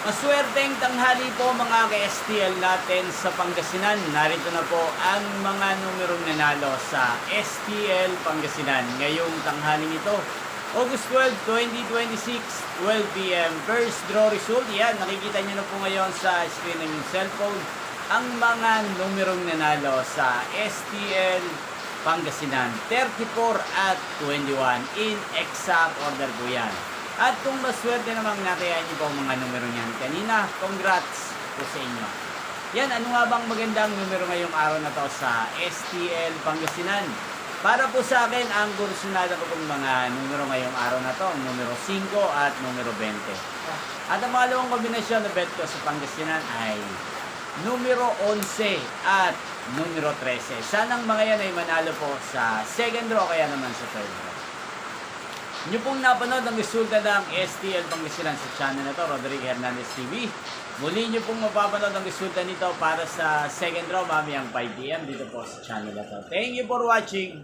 Maswerteng tanghali po mga ka-STL natin sa Pangasinan. Narito na po ang mga numerong nanalo sa STL Pangasinan ngayong tanghaling ito. August 12, 2026, 12 p.m. First draw result. Yan, nakikita nyo na po ngayon sa screen ng yung cellphone ang mga numerong nanalo sa STL Pangasinan. 34 at 21 in exact order po yan. At kung maswerte namang nakaya niyo po ang mga numero niyan kanina, congrats po sa inyo. Yan, ano nga bang magandang numero ngayong araw na to sa STL Pangasinan? Para po sa akin, ang kursunada ko pong mga numero ngayong araw na to, numero 5 at numero 20. At ang pangalawang kombinasyon na bet ko sa Pangasinan ay numero 11 at numero 13. Sanang mga yan ay manalo po sa second draw kaya naman sa third draw. Nyo pong napanood ang resulta ng STL Pangasinan sa channel na to, Rodrigo Hernandez TV. Muli nyo pong mapapanood ang resulta nito para sa second draw mamayang 5 p.m. dito po sa channel na to. Thank you for watching!